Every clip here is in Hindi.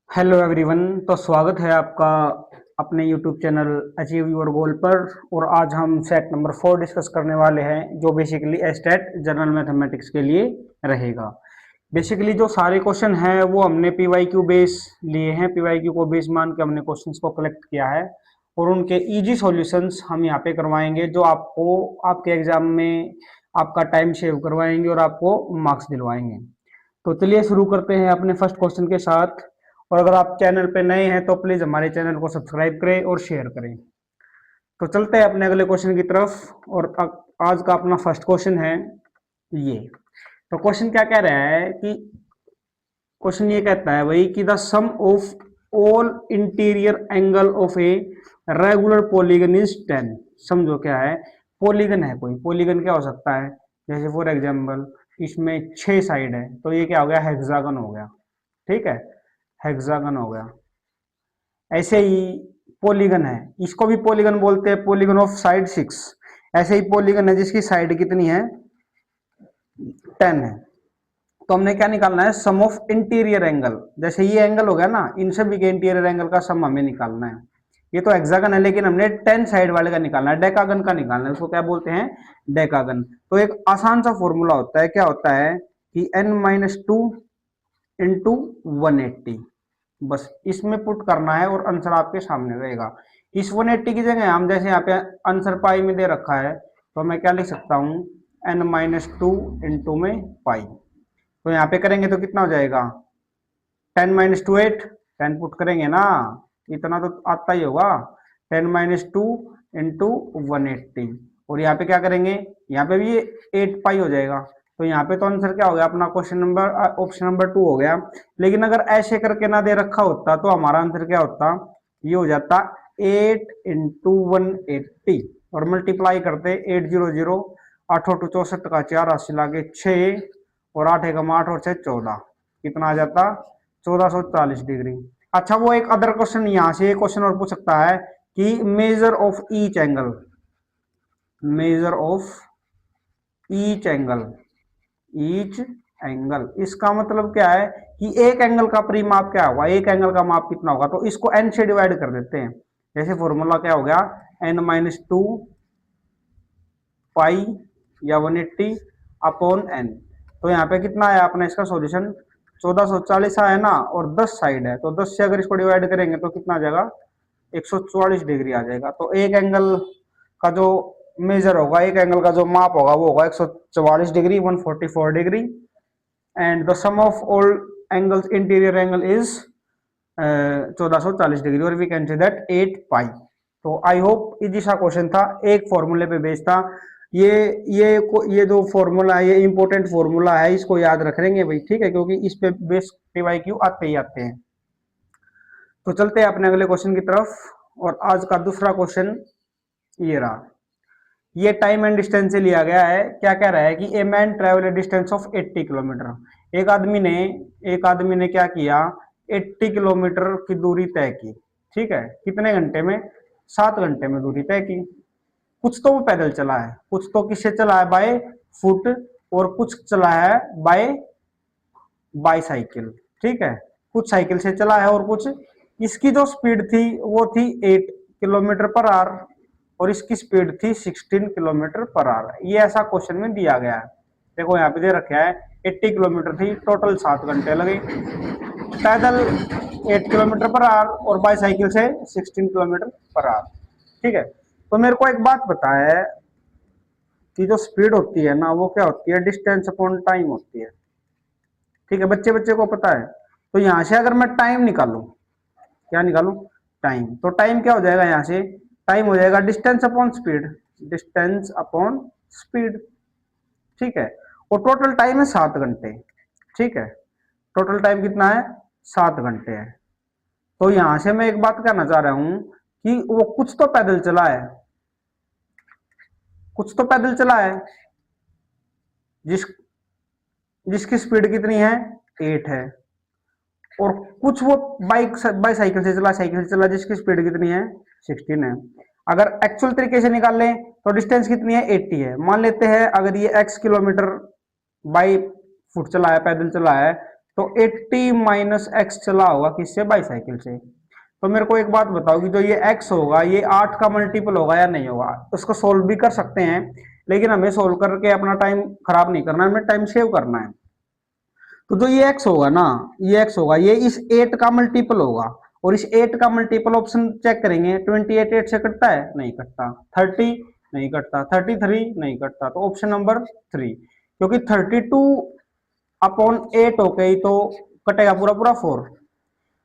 Hello everyone. तो स्वागत है आपका अपने यूट्यूब चैनल अचीव योर गोल पर। और आज हम सेट नंबर 4 डिस्कस करने वाले हैं, जो बेसिकली एस्टेट जनरल मैथमेटिक्स के लिए रहेगा। बेसिकली जो सारे क्वेश्चन हैं वो हमने पीवाईक्यू बेस लिए हैं। पीवाईक्यू को बेस मान के हमने क्वेश्चंस को कलेक्ट किया है और उनके इजी सॉल्यूशंस हम यहाँ पे करवाएंगे, जो आपको आपके एग्जाम में आपका टाइम सेव करवाएंगे और आपको मार्क्स दिलवाएंगे। तो चलिए शुरू करते हैं अपने फर्स्ट क्वेश्चन के साथ। और अगर आप चैनल पे नए हैं तो प्लीज हमारे चैनल को सब्सक्राइब करें और शेयर करें। तो चलते हैं अपने अगले क्वेश्चन की तरफ। और आज का अपना फर्स्ट क्वेश्चन है ये। तो क्वेश्चन क्या कह रहा है कि क्वेश्चन ये कहता है भाई कि the sum of all interior angle of a regular polygon is 10। समझो क्या है, पॉलीगन है कोई। पॉलीगन क्या हो सकता है, जैसे फॉर एग्जांपल इसमें 6 साइड है तो ये क्या हो गया, हेक्सागन हो गया। ठीक है, हेक्सागन हो गया। ऐसे ही पॉलीगन है, इसको भी पॉलीगन बोलते हैं, पॉलीगन ऑफ साइड 6। ऐसे ही पॉलीगन है जिसकी साइड कितनी है, 10 है। तो हमने क्या निकालना है, सम ऑफ इंटीरियर एंगल। जैसे ये एंगल हो गया ना, इन सभी के इंटीरियर एंगल का सम हमें निकालना है। ये तो हेक्सागन है लेकिन हमने 10 साइड वाले का निकालना है, डेकागन का निकालना है। उसको क्या बोलते हैं, डेकागन। तो एक आसान सा फॉर्मूला होता है, क्या होता है कि n-2 इंटू 180। बस इसमें पुट करना है और आंसर आपके सामने रहेगा। इस 180 की जगह हम जैसे यहाँ पे आंसर पाई में दे रखा है तो मैं क्या लिख सकता हूँ, n-2 इंटू में पाई। तो यहाँ पे करेंगे तो कितना हो जाएगा, 10-2 8। 10 पुट करेंगे ना, इतना तो आता ही होगा। 10-2 इंटू 180। और यहाँ पे क्या करेंगे, यहाँ पे भी 8 पाई हो जाएगा। तो यहाँ पे तो आंसर क्या हो गया अपना, क्वेश्चन नंबर ऑप्शन नंबर 2 हो गया। लेकिन अगर ऐसे करके ना दे रखा होता तो हमारा आंसर क्या होता, ये हो जाता 8 इंटू 180। और मल्टीप्लाई करते 800, 8 8 64 का 4, 80 लागे 6 और 8 एकम 8 और 6 14, कितना आ जाता 1440 डिग्री। अच्छा, वो एक अदर क्वेश्चन यहाँ से एक क्वेश्चन और पूछ सकता है कि measure of each angle, measure of each angle, each angle. इसका मतलब क्या है कि एक एंगल का परिमाप क्या होगा, एक एंगल का माप कितना होगा। तो इसको n से डिवाइड कर देते हैं। जैसे फॉर्मूला क्या हो गया, n-2 पाई या 180 अपॉन n। तो यहाँ पे कितना आया अपना इसका सॉल्यूशन, 1440 आया ना, और 10 साइड है तो 10 से अगर इसको डिवाइड करेंगे तो कितना आ जाएगा, 144 डिग्री आ जाएगा। तो एक एंगल का जो मेजर होगा, एक एंगल का जो माप होगा वो होगा 144 degree, 144 degree. And the sum of all angles interior angle is 1440 degree, और we can say that 8 pi. तो आई होप इजी सा क्वेश्चन था, एक फॉर्मूले पे बेस्ड था। ये ये जो फॉर्मूला है, ये इंपॉर्टेंट फॉर्मूला है, इसको याद रख लेंगे भाई, ठीक है, क्योंकि इस पे बेस पीवाईक्यू आते ही आते हैं। तो चलते हैं अपने अगले क्वेश्चन की तरफ। और आज का दूसरा क्वेश्चन ये रहा। ये टाइम एंड डिस्टेंस से लिया गया है। क्या कह रहा है कि a man travel A distance of 80 kilometre. एक आदमी ने क्या किया, 80 किलोमीटर की दूरी तय की। ठीक है, कितने घंटे में, 7 घंटे में दूरी तय की। कुछ तो वो पैदल चला है, कुछ तो किससे चला है, बाय फुट, और कुछ चला है बाय बाईसाइकिल। ठीक है, कुछ साइकिल से चला है और कुछ, इसकी जो स्पीड थी वो थी 8 किलोमीटर पर आवर और इसकी स्पीड थी 16 किलोमीटर पर आवर। ये ऐसा क्वेश्चन में दिया गया है। देखो यहाँ पे दे रखा है 80 किलोमीटर थी, टोटल 7 घंटे लगे। पैदल 8 किलोमीटर पर आवर और बाईसाइकिल से 16 किलोमीटर पर आवर। ठीक है, तो मेरे को एक बात पता है कि जो स्पीड होती है ना, वो क्या होती है, डिस्टेंस अपॉन टाइम होती है। ठीक है, बच्चे बच्चे को पता है। तो यहां से अगर मैं टाइम निकालू, क्या निकालू, टाइम, तो टाइम क्या हो जाएगा, यहां से टाइम हो जाएगा distance upon speed, distance upon speed. ठीक है, और टोटल टाइम है 7 घंटे। ठीक है, टोटल टाइम कितना है, 7 घंटे है। तो यहां से मैं एक बात कहना चाह रहा हूं कि वो कुछ तो पैदल चला है, कुछ तो पैदल चला है, जिस जिसकी स्पीड कितनी है, 8 है। और कुछ वो बाईसाइकिल से चला, साइकिल से चला, जिसकी स्पीड कितनी है, 16 है। अगर एक्चुअल तरीके से निकाल लें तो डिस्टेंस कितनी है, 80 है। मान लेते हैं अगर ये x किलोमीटर बाई फुट चला है, पैदल चला है, तो 80 माइनस एक्स चला होगा किससे, बाईसाइकिल से। तो मेरे को एक बात बताओ कि जो ये x होगा ये 8 का मल्टीपल होगा या नहीं होगा। उसको सोल्व भी कर सकते हैं, लेकिन हमें सोल्व करके अपना टाइम खराब नहीं करना, हमें टाइम सेव करना है। तो जो ये x होगा ना, ये x होगा, ये इस 8 का मल्टीपल होगा, और इस 8 का मल्टीपल ऑप्शन चेक करेंगे, 28 8 से कटता है, नहीं कटता। 30 नहीं कटता, 33 नहीं कटता, तो ऑप्शन नंबर 3, क्योंकि 32 अपॉन 8 हो गई तो कटेगा पूरा पूरा 4।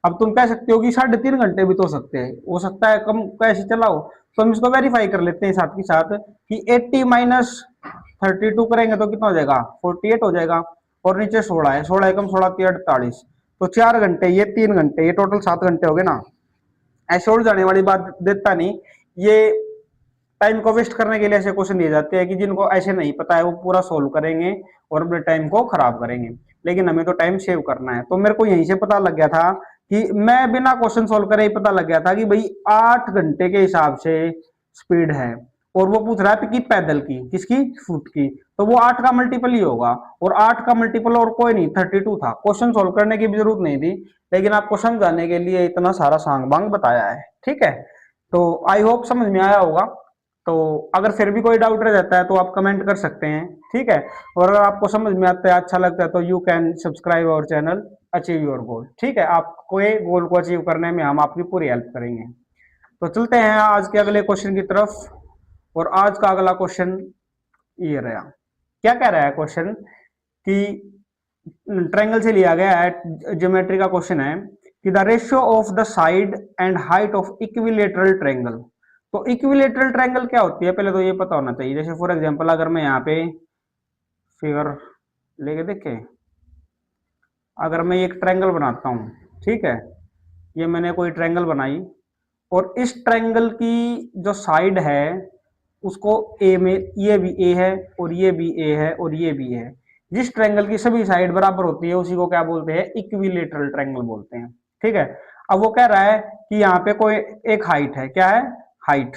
अब तुम कह सकते हो कि 3.5 घंटे भी तो सकते हैं, हो सकता है कम कैसे चलाओ, तो हम इसको वेरीफाई कर लेते हैं साथ के साथ कि 80 माइनस 32 करेंगे तो कितना हो जाएगा, 48 हो जाएगा। और नीचे 16 है, 16 एकम 16 3 48, तो 4 घंटे, ये 3 घंटे, ये टोटल 7 घंटे हो गए ना। ऐसे उड़ जाने वाली बात देता नहीं, ये टाइम को वेस्ट करने के लिए ऐसे क्वेश्चन दिए जाते हैं कि जिनको ऐसे नहीं पता है वो पूरा सोल्व करेंगे और अपने टाइम को खराब करेंगे, लेकिन हमें तो टाइम सेव करना है। तो मेरे को यहीं से पता लग गया था कि मैं बिना क्वेश्चन सोल्व करे ही पता लग गया था कि भाई 8 घंटे के हिसाब से स्पीड है, और वो पूछ रहा है कि पैदल की, किसकी, फुट की, तो वो 8 का मल्टीपल ही होगा, और 8 का मल्टीपल और कोई नहीं 32 था। क्वेश्चन सोल्व करने की भी जरूरत नहीं थी, लेकिन आपको समझाने के लिए इतना सारा सांग बांग बताया है, ठीक है। तो आई होप समझ में आया होगा। तो अगर फिर भी कोई डाउट रह जाता है तो आप कमेंट कर सकते हैं, ठीक है। और अगर आपको समझ में आता है, अच्छा लगता है, तो you can subscribe our channel achieve your goal, ठीक है। आपको ये गोल को अचीव करने में हम आपकी पूरी हेल्प करेंगे। तो चलते हैं आज के अगले क्वेश्चन की तरफ। और आज का अगला क्वेश्चन ये रहा, क्या कह रहा है क्वेश्चन कि ट्रायंगल से लिया गया है, ज्योमेट्री का क्वेश्चन है कि the ratio of the side and height of equilateral triangle. तो इक्विलेटरल ट्रायंगल क्या होती है, पहले तो ये पता होना चाहिए। जैसे फॉर एग्जांपल अगर मैं यहाँ पे फिगर लेके देखे, अगर मैं एक ट्रायंगल बनाता हूँ, ठीक है, ये मैंने कोई ट्रायंगल बनाई, और इस ट्रायंगल की जो साइड है उसको ए में, ये भी ए है और ये भी ए है और ये भी है, जिस ट्रायंगल की सभी साइड बराबर होती है उसी को क्या बोलते हैं, इक्विलेटरल ट्रायंगल बोलते हैं, ठीक है। अब वो कह रहा है कि यहाँ पे कोई एक हाइट है, क्या है, हाइट,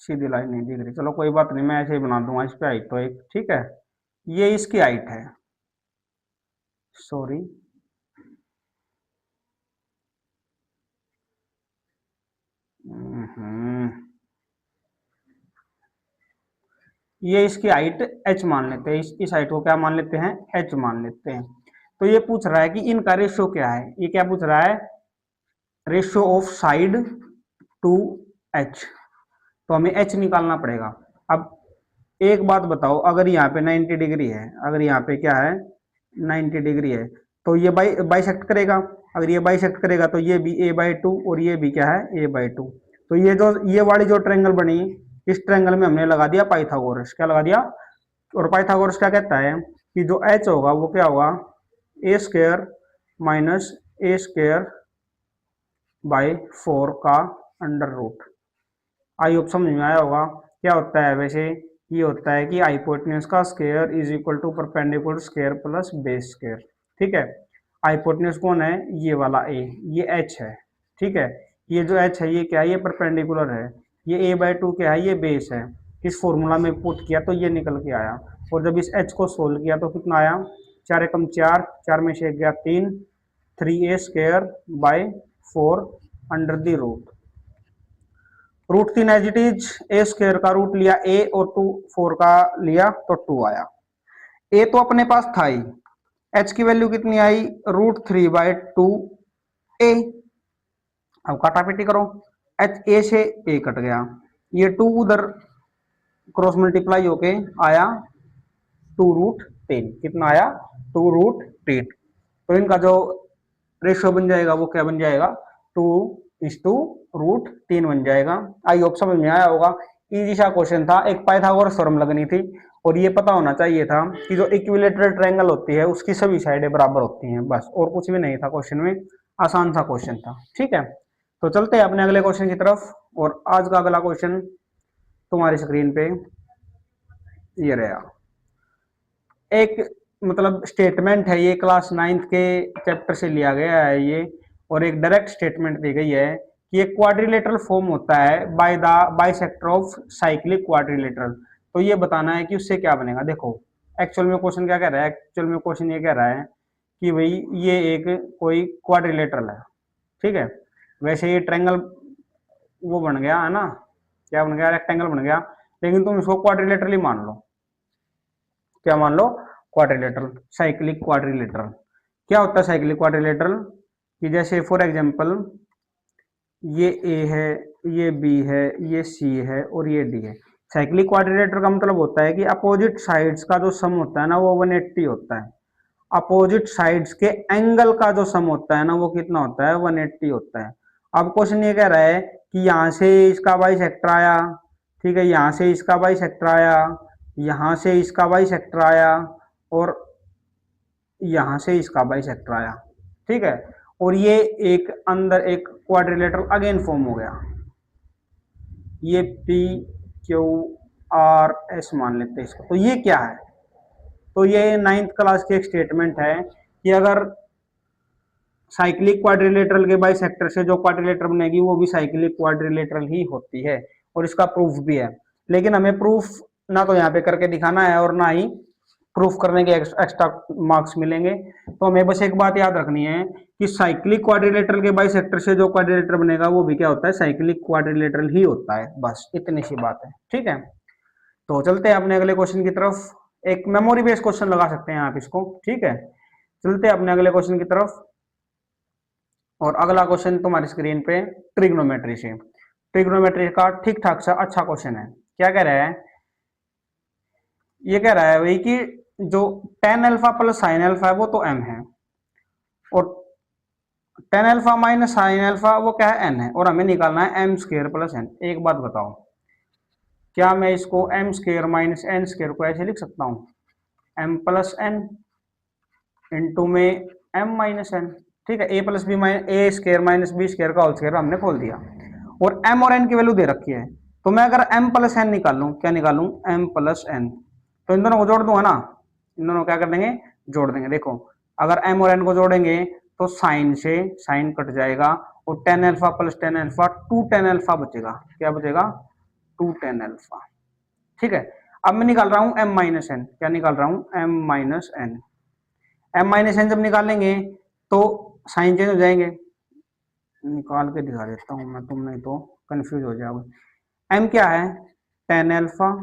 सीधी लाइन नहीं दिख रही, चलो कोई बात नहीं, मैं ऐसे ही बना दूंगा इस पे हाइट तो एक, ठीक है, ये इसकी हाइट है, सॉरी, ये इसकी हाइट h मान लेते हैं, इस हाइट को क्या मान लेते हैं, h मान लेते हैं। तो ये पूछ रहा है कि इनका रेशियो क्या है, ये क्या पूछ रहा है, ratio of side to h, तो हमें h निकालना पड़ेगा। अब एक बात बताओ, अगर यहाँ पे 90 डिग्री है, अगर यहाँ पे क्या है 90 डिग्री है, तो ये बाइसेक्ट करेगा, अगर ये बाइसेक्ट करेगा तो ये भी a/2 और ये भी क्या है a/2। तो ये जो ये वाली जो ट्रायंगल बनी, इस ट्रायंगल में हमने लगा दिया पाइथागोरस, क्या लगा दिया, और पाइथागोरस क्या कहता है कि जो h होगा वो क्या होगा, A square minus A square by 4 का अंडर रूट। आई होप समझ में आया होगा। क्या होता है वैसे, ये होता है कि हाइपोटेन्यूज का square is equal to perpendicular square plus base square, ठीक है। हाइपोटेन्यूज कौन है, ये वाला ए, ये एच है, ठीक है। ये जो एच है ये क्या है, ये परपेंडिकुलर है, ये a/2 क्या है, ये बेस है। इस फॉर्मूला में पुट किया तो ये निकल के आया, और जब इस एच को सोल्व किया तो कितना आया, 4 एकम 4, 4 में से गया 3, 3a square by 4 under the root, root 3 as it is, A square का रूट लिया ए और 2 4 का लिया तो 2 आया। ए तो अपने पास था ही, एच की वैल्यू कितनी आई, √3/2 ए। अब काटापीटी करो, एच ए से ए कट गया, ये 2 उधर क्रॉस मल्टीप्लाई होके आया 2√3, कितना आया 2√3। तो इनका जो रेशियो बन जाएगा वो क्या बन जाएगा, 2:√3 बन जाएगा। आई होप समझ में आया होगा। इजी सा क्वेश्चन था, एक पाइथागोरस थ्योरम लगनी थी, और ये पता होना चाहिए था कि जो इक्विलेटरल ट्रायंगल होती है उसकी सभी साइडें बराबर होती हैं, बस, और कुछ भी नहीं था क्वेश्चन में, आसान सा क्वेश्चन था, ठीक है। तो चलते हैं अपने अगले क्वेश्चन की तरफ, और आज का अगला क्वेश्चन तुम्हारी स्क्रीन पे ये रहा, एक मतलब स्टेटमेंट है, ये क्लास 9th के चैप्टर से लिया गया है ये, और एक डायरेक्ट स्टेटमेंट दी गई है कि एक क्वाड्रिलेटरल फॉर्म होता है by the bisector of cyclic quadrilateral. तो ये बताना है कि उससे क्या बनेगा। देखो एक्चुअल में क्वेश्चन क्या कह रहा है, एक्चुअल में क्वेश्चन ये कह रहा है कि भाई ये एक कोई क्वाड्रिलेटरल है, ठीक है। वैसे ये ट्रायंगल वो बन गया है ना, क्या बन गया, रेक्टेंगल बन गया, लेकिन तुम इसको क्वाड्रिलेटरल ही मान लो। क्या मान लो, क्वाड्रिलेटरल, साइक्लिक क्वाड्रिलेटरल। क्या होता है साइक्लिक क्वाड्रिलेटरल, कि जैसे फॉर एग्जांपल ये ए है, ये बी है, ये सी है और ये डी है। साइक्लिक क्वाड्रिलेटरल का मतलब होता है कि अपोजिट साइड्स का जो सम होता है ना वो 180 होता है। अपोजिट साइड्स के एंगल का जो सम होता है ना वो कितना होता है, 180 होता है। अब क्वेश्चन ये कह रहा है कि यहां से इसका बाइसेक्टर आया, ठीक है, यहां से इसका बाइसेक्टर आया, यहां से इसका बाइसेक्टर आया और यहां से इसका बाइसेक्टर आया, ठीक है, और ये एक अंदर एक क्वाड्रिलेटरल अगेन फॉर्म हो गया। ये पी क्यू आर एस मान लेते हैं इसको। तो ये क्या है, तो ये 9th क्लास की एक स्टेटमेंट है कि अगर साइक्लिक क्वाड्रिलेटरल के बाइसेक्टर से जो क्वाड्रिलेटर बनेगी वो भी साइक्लिक क्वाड्रिलेटरल ही होती है, और इसका प्रूफ भी है। लेकिन हमें प्रूफ ना तो यहाँ पे करके दिखाना है और ना ही प्रूफ करने के एक्स्ट्रा मार्क्स मिलेंगे। तो हमें बस एक बात याद रखनी है कि साइक्लिक क्वाड्रिलेटरल के बाइसेक्टर से जो क्वाड्रिलेटर बनेगा वो भी क्या होता है, साइक्लिक क्वाड्रिलेटरल ही होता है, बस इतनी सी बात है, ठीक है। तो चलते हैं अपने अगले क्वेश्चन की तरफ। एक मेमोरी बेस्ड क्वेश्चन लगा सकते हैं आप इसको, ठीक है। चलते हैं अपने अगले क्वेश्चन की तरफ। और अगला क्वेश्चन तुम्हारी स्क्रीन पे ट्रिग्नोमेट्री से, ट्रिग्नोमेट्री का ठीक ठाक सा अच्छा क्वेश्चन है। क्या कह रहा है, ये कह रहा है भाई कि जो ten alpha plus sine alpha है वो तो m है, और ten alpha minus sine alpha वो क्या है, n है, और हमें निकालना है एम स्क्र प्लस n। एक बात बताओ, क्या मैं इसको M square minus N square को ऐसे लिख सकता हूँ, m प्लस n इंटू में m माइनस n, ठीक है। A plus B minus A square minus B square का होल स्क्र हमने खोल दिया, और m और n की वैल्यू दे रखी है। तो मैं अगर m प्लस n निकालूं, क्या निकालूं, m प्लस n, तो इन दोनों को जोड़ दूंगा ना, इन दोनों को क्या कर देंगे, जोड़ देंगे। देखो अगर m और n को जोड़ेंगे तो साइन से साइन कट जाएगा, और ten alpha plus tan alpha two tan alpha बचेगा, क्या बचेगा, टू टेन अल्फा, ठीक है। अब मैं निकाल रहा हूं m माइनस एन, क्या निकाल रहा हूं, m minus N. m minus N जब निकालेंगे तो साइन चेंज हो जाएंगे, निकाल के दिखा देता हूं मैं, तुम नहीं तो कंफ्यूज हो जाओगे। m क्या है, tan alpha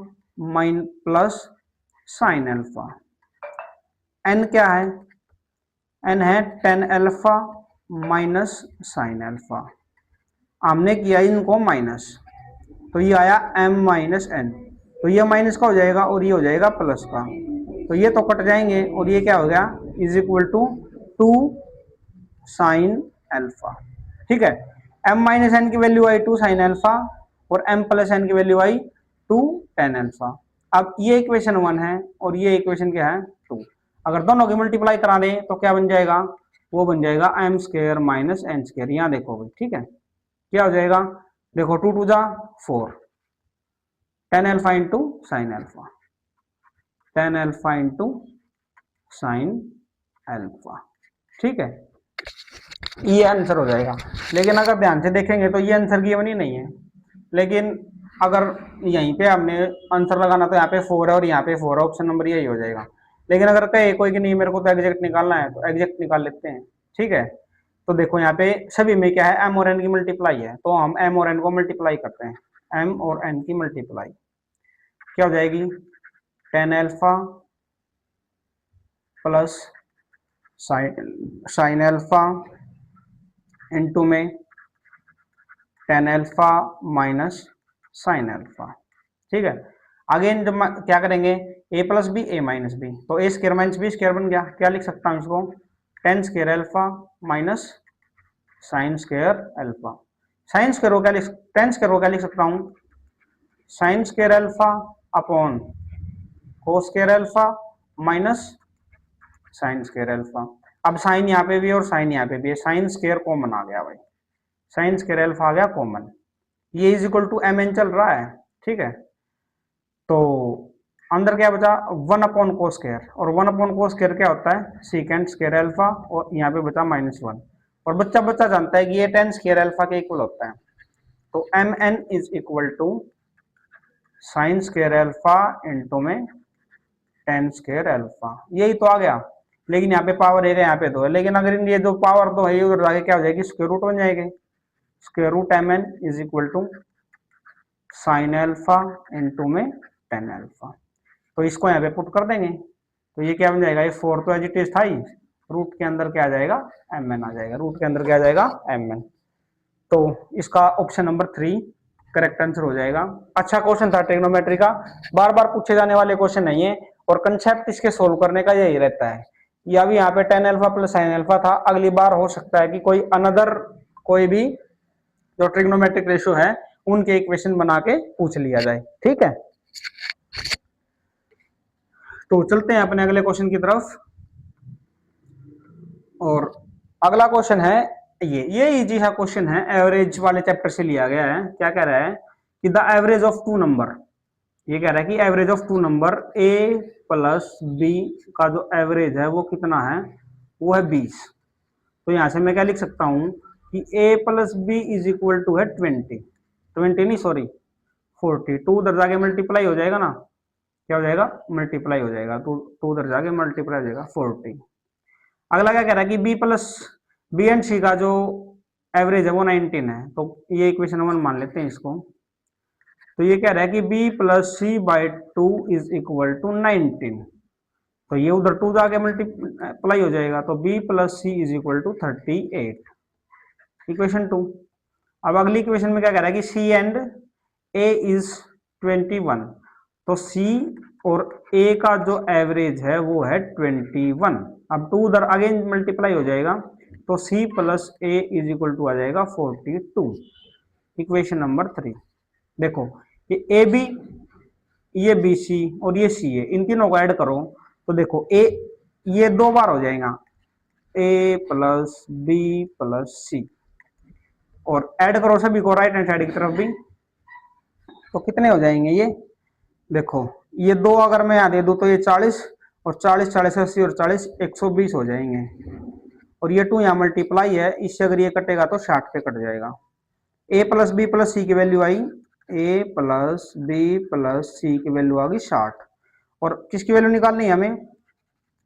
mine plus sine alpha, n क्या है, n है ten alpha minus sine alpha, हमने किया इनको माइनस, तो ये आया m माइनस एन। तो ये माइनस का हो जाएगा और ये हो जाएगा प्लस का, तो ये तो कट जाएंगे, और ये क्या हो गया, is equal to two sine alpha, ठीक है। m माइनस एन की वैल्यू आई टू साइन अल्फा, और m प्लस एन की वैल्यू आई टू टेन अल्फा। अब ये इक्वेशन 1 है और ये इक्वेशन क्या है, 2। अगर दोनों की मल्टीप्लाई करा दें तो क्या बन जाएगा, वो बन जाएगा M square minus N square. यहाँ देखो भाई, ठीक है, क्या हो जाएगा, देखो टू टू जा 4, tan alpha into sine alpha, tan alpha into sine alpha, ठीक है, ये आंसर हो जाएगा। लेकिन अगर ध्यान से देखेंगे तो ये आंसर गिवन ही नहीं है, लेकिन अगर यहीं पे हमने आंसर लगाना तो यहाँ पे 4 है और यहाँ पे 4 है, ऑप्शन नंबर यही हो जाएगा। लेकिन अगर कहे कोई कि नहीं मेरे को तो एग्जैक्ट निकालना है, तो एग्जैक्ट निकाल लेते हैं, ठीक है। तो देखो यहाँ पे सभी में क्या है, m और n की मल्टीप्लाई है, तो हम m और n को मल्टीप्लाई करते हैं, m और n की मल्टीप्लाई क्या हो जाएगी, tan alpha plus sine alpha into में tan alpha minus sine alpha, ठीक है। अगेन जब क्या करेंगे, a plus B A minus B, तो A square minus B square बन गया, क्या लिख सकता हूँ इसको, tan square alpha minus sine square alpha. Sine square को क्या लिख, टेन स्क्र को क्या लिख सकता हूँ, sign square alpha upon cos square alpha minus sine square alpha. अब साइन यहाँ पे भी है और साइन यहाँ पे भी है, साइन स्क्र कॉमन आ गया भाई, साइन स्क्र अल्फा आ गया कॉमन, ये is equal to M N चल रहा है, ठीक है। तो अंदर क्या बचा, वन अपॉन कोस स्क्र, और वन अपॉन कोस स्क्र क्या होता है, सीकेंड स्क्र अल्फा, और यहाँ पे बचा माइनस वन, और बच्चा बच्चा जानता है कि ये टेन स्क्र अल्फा के इक्वल होता है। तो M N is equal to sine square alpha into में टेन स्क्वायर अल्फा, यही तो आ गया। लेकिन यहाँ पे पावर एक है, यहाँ पे दो है, लेकिन अगर ये जो पावर दो है ये उधर आगे क्या हो जाएगी, स्क्वायर रूट बन जाएगी। Square root M N is equal to sine alpha into में टेन अल्फा। तो इसको यहाँ पे पुट कर देंगे, तो ये क्या बन जाएगा, ये फोर तो एज इट इज था ही, रूट के अंदर क्या आ जाएगा, एम एन आ जाएगा, रूट के अंदर क्या आ जाएगा, एम एन। तो इसका ऑप्शन नंबर 3 करेक्ट आंसर हो जाएगा। अच्छा क्वेश्चन था ट्रिग्नोमेट्री का, बार बार पूछे जाने वाले क्वेश्चन नहीं है, और कंसेप्ट इसके सोल्व करने का यही रहता है। या भी यहाँ पे ten alpha plus sine alpha था, अगली बार हो सकता है कि कोई अनदर कोई भी जो ट्रिग्नोमेट्रिक रेशियो है उनके इक्वेशन बना के पूछ लिया जाए, ठीक है। तो चलते हैं अपने अगले क्वेश्चन की तरफ, और अगला क्वेश्चन है ये इजी सा क्वेश्चन है, एवरेज वाले चैप्टर से लिया गया है। क्या कह रहा है कि the average of two number, ये कह रहा है कि average of two number a plus B का जो एवरेज है वो कितना है, वो है 20। तो यहां से मैं क्या लिख सकता हूं कि a plus B is equal to है 20 नहीं सॉरी 40, टू उधर जाके मल्टीप्लाई हो जाएगा ना, क्या हो जाएगा, मल्टीप्लाई हो जाएगा, तो टू उधर जाके मल्टीप्लाई हो जाएगा 40। अगला क्या कह रहा है कि बी प्लस बी एंड सी का जो एवरेज है वो 19 है, तो ये इक्वेशन 1 मान लेते हैं इसको। तो ये कह रहा है कि b plus C by two is equal to 19, तो ये उधर टू जाके मल्टीप्लाई हो जाएगा, तो b plus C is equal to 38, equation 2। अब अगली इक्वेशन में क्या कह रहा है कि c एंड a इज 21, तो c और a का जो एवरेज है वो है 21। अब टू उधर अगेन मल्टीप्लाई हो जाएगा, तो c plus a is equal to आ जाएगा 42, इक्वेशन नंबर 3। देखो ये ए बी, ये बी सी और ये सी है, इन तीनों को ऐड करो तो देखो ए ये दो बार हो जाएगा, ए प्लस बी प्लस सी, और ऐड करो सभी को राइट हैंड साइड की तरफ भी, तो कितने हो जाएंगे ये, देखो ये दो अगर मैं यहाँ दे दूं तो ये 40 और 40 40 80 और 40 120 हो जाएंगे, और ये टू यहाँ मल्टीप्लाई है, इससे अगर ये कटेगा तो 60 पे कट जाएगा। ए प्लस बी प्लस सी की वैल्यू आई, ए प्लस बी प्लस सी की वैल्यू आ गई 60, और किसकी वैल्यू निकालनी है हमें,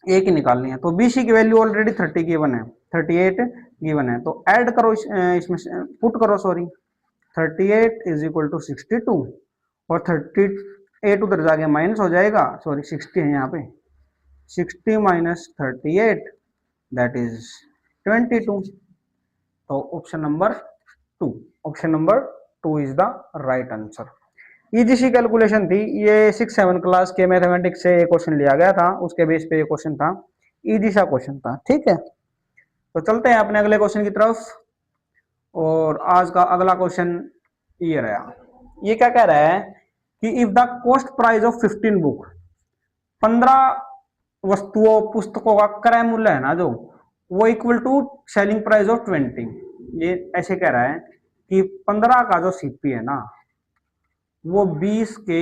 ए की निकालनी है। तो बी सी की वैल्यू ऑलरेडी 30 गिवन है, 38 गिवन है, तो ऐड करो इसमें पुट करो सॉरी, 38 इज इक्वल टू 62, और 38 उधर जाके माइनस हो जाएगा, सॉरी 60 है यहाँ पे, 60 माइनस 38 दैट इज 22, तो option number 2, option number 2 is the right answer. Easy सी कैलकुलेशन थी ये, 6-7 क्लास के मैथमेटिक्स से ये क्वेश्चन लिया गया था, उसके बेस पे ये क्वेश्चन था, इजी सा क्वेश्चन था, ठीक है। तो चलते हैं अपने अगले क्वेश्चन की तरफ, और आज का अगला क्वेश्चन ये रहा। ये क्या कह रहा है कि if the cost price of 15 book, 15 वस्तुओं पुस्तकों का क्रय मूल्य है ना जो, वो equal to selling price of 20, ये ऐसे कह रहा है कि 15 का जो सीपी है ना वो 20 के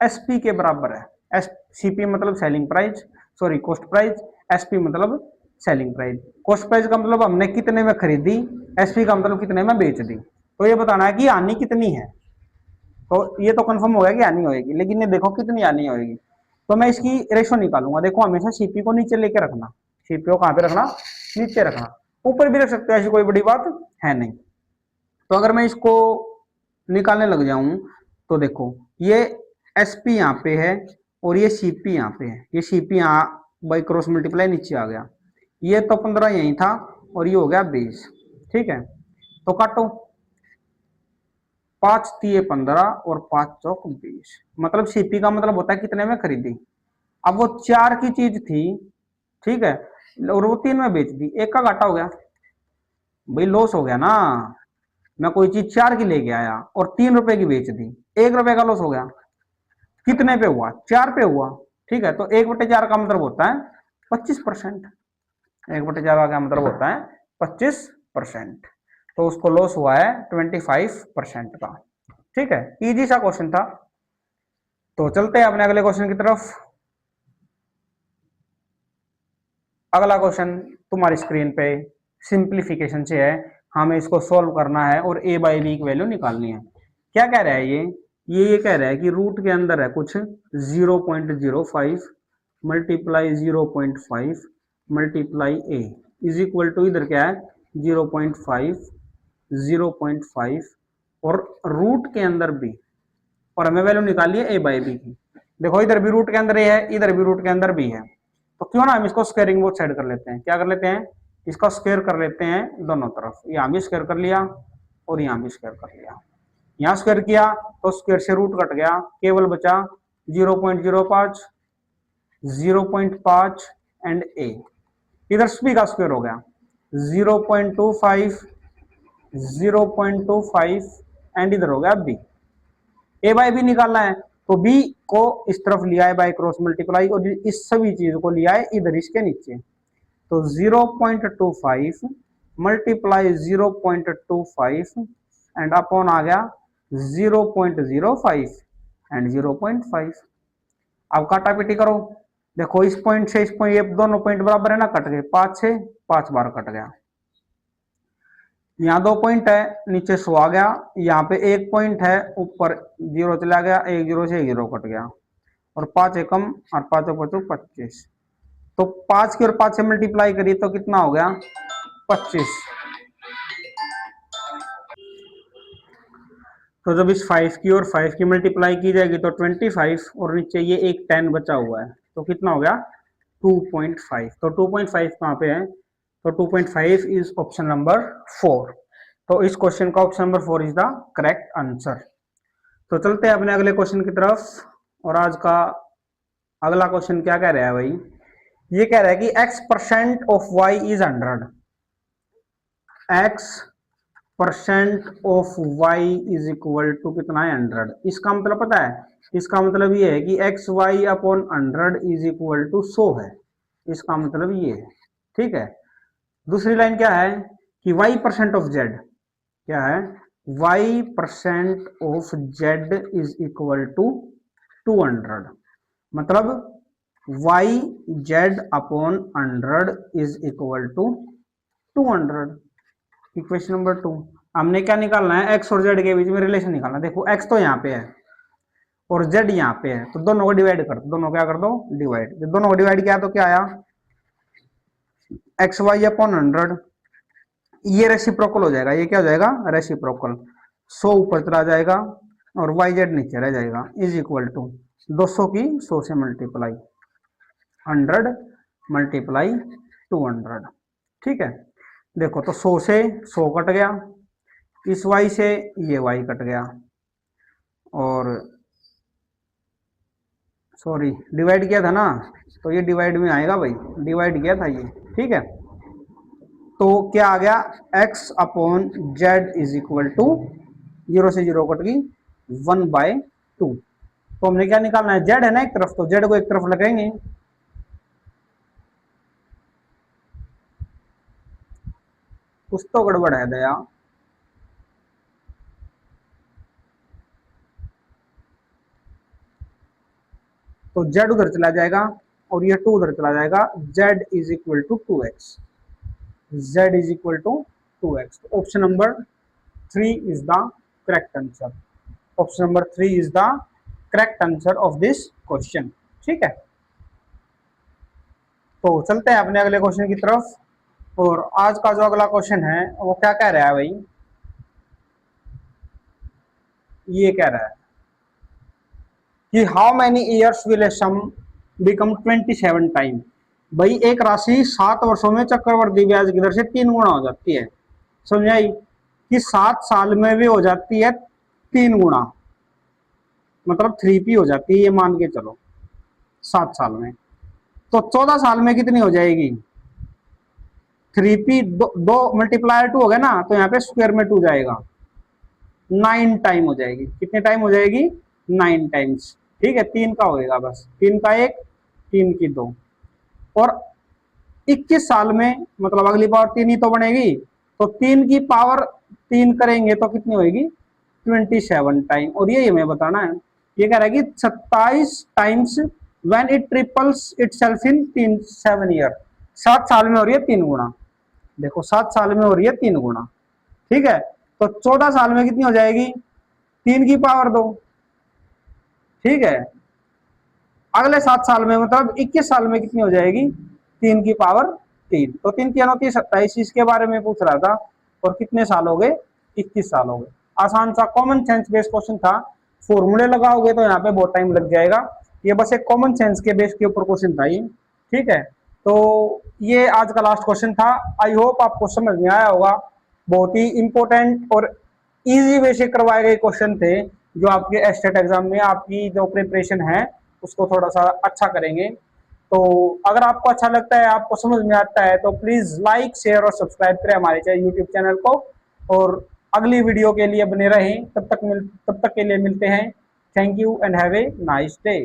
एसपी के बराबर है। सीपी मतलब selling price, sorry cost price, SP मतलब सेलिंग प्राइस। कॉस्ट प्राइस का मतलब हमने कितने में खरीदी, एसपी का मतलब कितने में बेच दी, तो ये बताना है कि हानि कितनी है। तो ये तो कंफर्म हो गया कि हानि होगी, लेकिन ये देखो कितनी हानि होगी, तो मैं इसकी रेशो निकालूंगा। देखो हमेशा सीपी को नीचे लेके रखना, सीपी को कहां पे रखना, नीचे रखना, ऊपर भी रख सकते हो, ऐसी कोई बड़ी बात है नहीं। तो अगर मैं इसको निकालने लग जाऊं तो देखो ये एसपी यहाँ पे है और ये सीपी यहाँ पे है, ये सीपी यहाँ बाई क्रॉस मल्टीप्लाई नीचे आ गया, ये तो 15 यही था और ये हो गया 20, ठीक है। तो काटो, 5 तिये 15 और 5 चौक 20, मतलब सीपी का मतलब होता है कितने में खरीदी। अब वो 4 की चीज थी, ठीक है, और वो 3 में बेच दी, एक का घाटा हो गया, भाई लॉस हो गया ना। मैं कोई चीज 4 की लेके आया और 3 रुपए की बेच दी, 1 रुपए का लॉस हो गया, कितने पे हुआ, 4 पे हुआ, ठीक है। तो 1/4 का मतलब होता है 25%, 1/4 का मतलब होता है 25%, तो उसको लॉस हुआ है 25% का, ठीक है। इजी सा क्वेश्चन था। तो चलते हैं अपने अगले क्वेश्चन की तरफ। अगला क्वेश्चन तुम्हारी स्क्रीन पे सिंप्लीफिकेशन से है, हमें इसको सॉल्व करना है और a बाई बी की वैल्यू निकालनी है। क्या कह रहा है ये कह रहा है कि रूट के अंदर है कुछ 0.05 multiply 0.5 multiply A is equal to, इधर क्या है 0.5 0.5 और रूट के अंदर बी, और हमें वैल्यू निकाली है ए बाई बी की। देखो इधर भी रूट के अंदर ए है, इधर भी रूट के अंदर बी है, तो क्यों ना हम इसको स्क्वायरिंग बोथ साइड कर लेते हैं। क्या कर लेते हैं, इसका स्क्वायर कर लेते हैं दोनों तरफ। यहां भी स्क्वायर कर लिया और यहां भी स्क्वायर कर लिया। यहां स्क्वायर किया तो स्क्वायर से रूट कट गया, केवल बचा 0.05 0.5 एंड ए। इधर बी का स्क्वायर हो गया 0.25 0.25 एंड इधर हो गया बी। ए बाई बी निकालना है तो बी को इस तरफ लिया है बाई क्रॉस मल्टीप्लाई, और इस सभी चीज को लिया है इधर इसके नीचे। तो 0.25 मल्टीप्लाई 0.25 एंड अपॉन आ गया 0.05 एंड 0.5। अब काटा पीटी करो, देखो इस पॉइंट से इस पॉइंट, ये दोनों पॉइंट बराबर है ना, कट गए, 5 से 5 बार कट गया। यहाँ 2 पॉइंट है, नीचे 100 आ गया, यहाँ पे 1 पॉइंट है, ऊपर 0 चला गया, 1 0 से 1 0 कट गया, और 5 एकम और 5 5 25। तो 5 की और 5 से मल्टीप्लाई करिए तो कितना हो गया 25। तो जब इस 5 की और 5 की मल्टीप्लाई की जाएगी तो 25, और नीचे ये एक 10 बचा हुआ है, तो कितना हो गया 2.5। तो 2.5 कहाँ पे है, तो 2.5 इज ऑप्शन नंबर 4। तो इस क्वेश्चन का option number 4 is the correct answer. तो चलते हैं अपने अगले क्वेश्चन की तरफ। और आज का अगला क्वेश्चन क्या कह रहा है भाई, ये कह रहा है कि x% of y is 100। x% of y is equal to कितना है 100। इसका मतलब पता है, इसका मतलब ये है कि X Y upon 100 is equal to 100 है। इसका मतलब ये है, ठीक है। दूसरी लाइन क्या है कि y% ऑफ z, क्या है y% of z is equal to 200। मतलब y z upon 100 is equal to 200। Equation number 2। हमने क्या निकालना है, x और z के बीच में रिलेशन निकालना है। देखो x तो यहाँ पे है और z यहाँ पे है, तो दोनों को डिवाइड कर दो, दोनों क्या कर दो डिवाइड। जब दोनों को डिवाइड किया तो क्या आया एक्स वाई अपॉन 100, ये रेसिप्रोकल हो जाएगा, ये क्या हो जाएगा रेसिप्रोकल, 100 ऊपर चला जाएगा और वाई जेड नीचे रह जाएगा, इज इक्वल टू 200 की 100 से मल्टीप्लाई 100 मल्टीप्लाई 200। ठीक है, देखो तो 100 से 100 कट गया, इस y से ये y कट गया, और सॉरी डिवाइड किया था ना, तो ये डिवाइड में आएगा भाई, डिवाइड किया था ये। ठीक है, तो क्या आ गया x upon Z is equal to 0 से 0 कट गई 1/2। तो हमने क्या निकालना है, z है ना एक तरफ, तो z को एक तरफ लगाएंगे, कुछ तो गड़बड़ है दया। तो z उधर चला जाएगा और ये 2 उधर चला जाएगा, z is equal to 2x, z is equal to 2x। Option number 3 is the correct answer. Option number 3 is the correct answer of this question. ठीक है, तो चलते हैं अपने अगले क्वेश्चन की तरफ। और आज का जो अगला क्वेश्चन है वो क्या कह रहा है भाई, ये कह रहा है कि how many years will a sum become 27 time. भाई एक राशि 7 वर्षों में चक्रवर्ती ब्याज की दर से 3 गुना हो जाती है। समझाई कि 7 साल में भी हो जाती है 3 गुना, मतलब 3p हो जाती है, ये मान के चलो 7 साल में। तो 14 साल में कितनी हो जाएगी 3p, दो मल्टीप्लायर 2 हो गया ना, तो यहाँ पे स्क्वायर में 2 जाएगा, 9 टाइम हो जाएगी। कितने टाइम हो जाएगी 9 टाइम्स। ठीक है, 3 का होएगा बस, 3 का 1 3 की 2, और 21 साल में मतलब अगली पावर 3 ही तो बनेगी, तो 3 की पावर 3 करेंगे तो कितनी होगी 27 टाइम। और ये हमें बताना है, ये कह रहा है कि 27 times when it triples itself in 7 year. 7 साल में हो रही है 3 गुना, देखो 7 साल में हो रही है 3 गुना। ठीक है, तो 14 साल में कितनी हो जाएगी 3 की पावर 2। ठीक है, अगले 7 साल में मतलब 21 साल में कितनी हो जाएगी, 3 की पावर 3। तो 3 3 30 27, इसके बारे में पूछ रहा था। और कितने साल हो गए, 21 साल हो गए। आसान सा कॉमन सेंस बेस्ड क्वेश्चन था। फॉर्मूले लगाओगे तो यहाँ पे बहुत टाइम लग जाएगा। ये बस एक कॉमन सेंस के बेस के ऊपर क्वेश्चन था ये, ठीक है। तो ये आज का लास्ट क्वेश्चन था। आई होप आपको समझ में आया होगा। बहुत ही इंपॉर्टेंट और इजी वे से करवाए गए क्वेश्चन थे, जो आपके एस्टेट एग्जाम में आपकी जो प्रिपरेशन है उसको थोड़ा सा अच्छा करेंगे। तो अगर आपको अच्छा लगता है, आपको समझ में आता है, तो प्लीज लाइक शेयर और सब्सक्राइब करें हमारे यूट्यूब चैनल को। और अगली वीडियो के लिए बने रहें। तब तक के लिए मिलते हैं। Thank you and have a nice day.